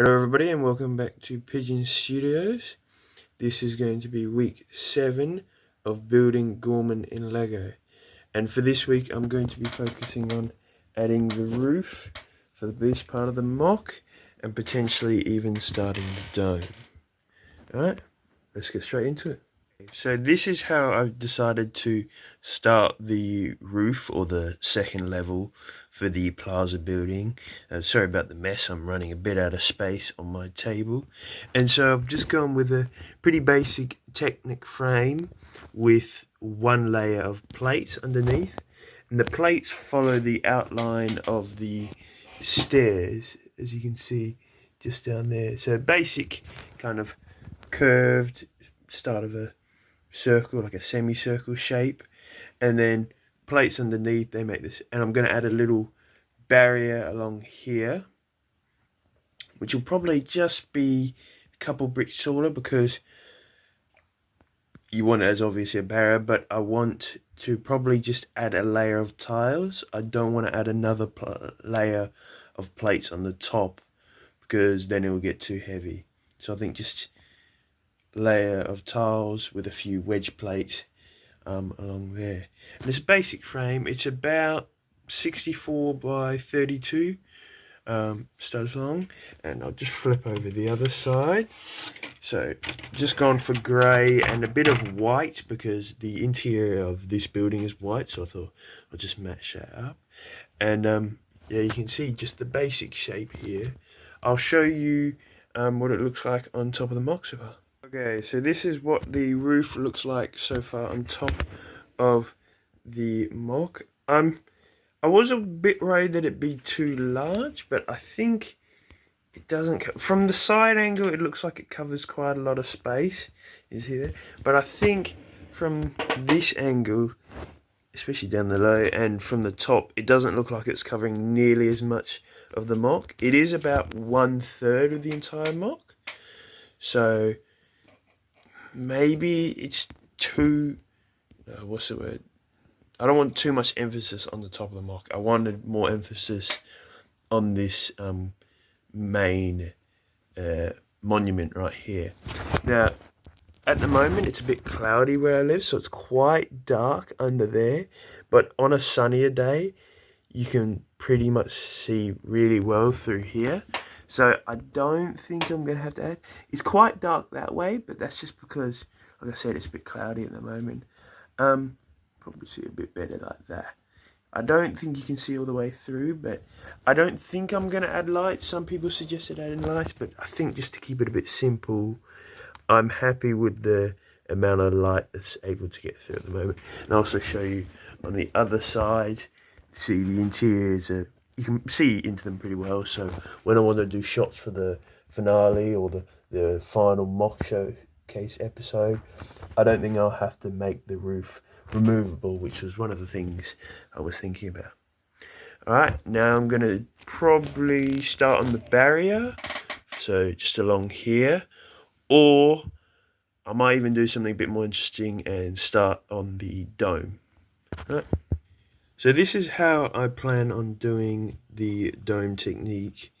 Hello everybody and welcome back to Pigeon Studios. This is going to be week 7 of building Ghorman in Lego. And for this week I'm going to be focusing on adding the roof for the base part of the mock and potentially even starting the dome. Alright, let's get straight into it. So this is how I've decided to start the roof or the second level for the plaza building. Sorry about the mess, I'm running a bit out of space on my table. And so I've just gone with a pretty basic Technic frame with one layer of plates underneath. And the plates follow the outline of the stairs, as you can see just down there. So basic kind of curved start of a circle, like a semicircle shape, and then plates underneath, they make this. And I'm going to add a little barrier along here, which will probably just be a couple bricks taller because you want it as obviously a barrier, but I want to probably just add a layer of tiles. I don't want to add another layer of plates on the top because then it will get too heavy. So I think just layer of tiles with a few wedge plates along there. And it's a basic frame. It's about 64 by 32 studs long, and I'll just flip over the other side. So just gone for grey and a bit of white because the interior of this building is white, so I thought I'll just match that up. And yeah, you can see just the basic shape here. I'll show you what it looks like on top of the mock sofa. Okay, so this is what the roof looks like so far on top of the mock. I was a bit worried that it'd be too large, but I think it doesn't. From the side angle, it looks like it covers quite a lot of space. You see that? But I think from this angle, especially down the low, and from the top, it doesn't look like it's covering nearly as much of the mock. It is about 1/3 of the entire mock. So maybe it's too, what's the word? I don't want too much emphasis on the top of the mock. I wanted more emphasis on this main monument right here. Now, at the moment, it's a bit cloudy where I live, so it's quite dark under there. But on a sunnier day, you can pretty much see really well through here. So I don't think I'm going to have to add. It's quite dark that way, but that's just because, like I said, it's a bit cloudy at the moment. Probably see a bit better like that. I don't think you can see all the way through, but I don't think I'm going to add lights. Some people suggested adding lights, but I think just to keep it a bit simple, I'm happy with the amount of light that's able to get through at the moment. And I'll also show you on the other side, see the interiors are, you can see into them pretty well. So when I want to do shots for the finale or the final mock showcase episode, I don't think I'll have to make the roof removable, which was one of the things I was thinking about. Alright, now I'm going to probably start on the barrier, so just along here, or I might even do something a bit more interesting and start on the dome. Right. So this is how I plan on doing the dome technique.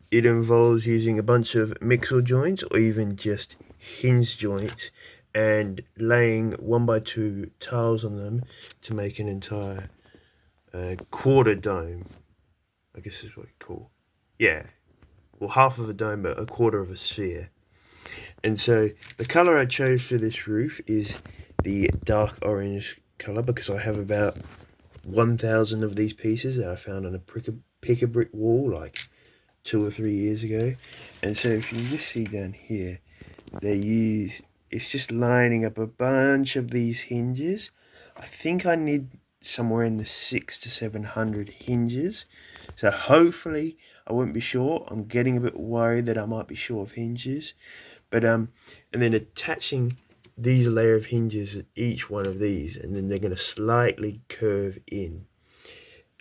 It involves using a bunch of mixel joints or even just hinge joints and laying 1x2 tiles on them to make an entire quarter dome. I guess is what you call. Yeah, well, half of a dome, but a quarter of a sphere. And so the color I chose for this roof is the dark orange color because I have about 1,000 of these pieces that I found on a pick-a-brick wall like 2 or 3 years ago. And so if you just see down here, it's just lining up a bunch of these hinges. I think I need somewhere in the 600 to 700 hinges. So hopefully I won't be short. I'm getting a bit worried that I might be short of hinges. But and then attaching these layer of hinges at each one of these, and then they're going to slightly curve in.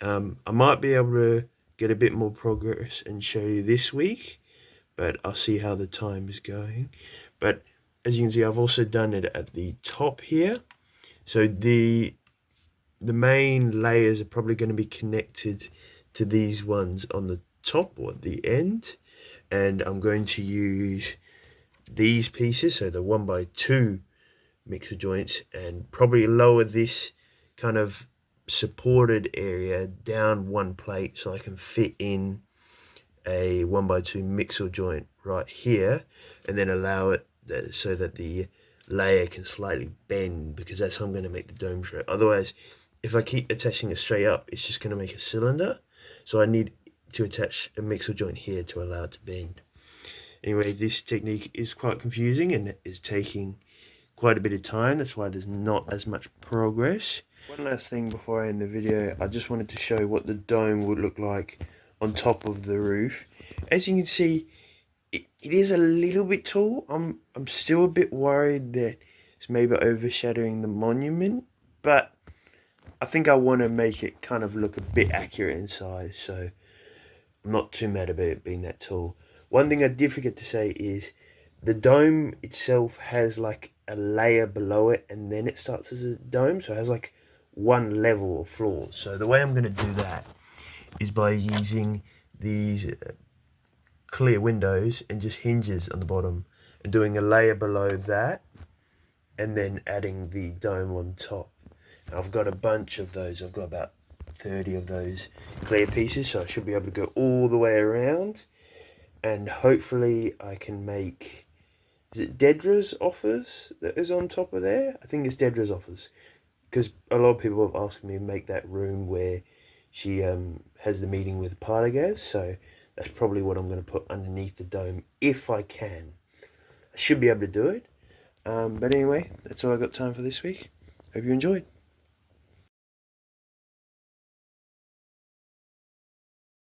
I might be able to get a bit more progress and show you this week, but I'll see how the time is going. But as you can see, I've also done it at the top here. So the main layers are probably going to be connected to these ones on the top or at the end. and I'm going to use these pieces, so the 1x2 mixer joints, and probably lower this kind of supported area down one plate so I can fit in a 1x2 mixer joint right here, and then allow it so that the layer can slightly bend, because that's how I'm going to make the dome shape. Otherwise, if I keep attaching it straight up, it's just going to make a cylinder. So I need to attach a mixer joint here to allow it to bend. Anyway, this technique is quite confusing and is taking quite a bit of time. That's why there's not as much progress. One last thing before I end the video, I just wanted to show what the dome would look like on top of the roof. As you can see, it is a little bit tall. I'm still a bit worried that it's maybe overshadowing the monument, but I think I want to make it kind of look a bit accurate in size, so I'm not too mad about it being that tall. One thing I did forget to say is the dome itself has like a layer below it, and then it starts as a dome, so it has like one level of floor. So the way I'm going to do that is by using these clear windows and just hinges on the bottom, and doing a layer below that, and then adding the dome on top. Now I've got a bunch of those. I've got about 30 of those clear pieces, so I should be able to go all the way around, and hopefully I can make, is it Dedra's office that is on top of there? I think it's Dedra's office, because a lot of people have asked me to make that room where she has the meeting with Partagaz, so that's probably what I'm going to put underneath the dome if I can. I should be able to do it. But anyway, that's all I got time for this week. Hope you enjoyed.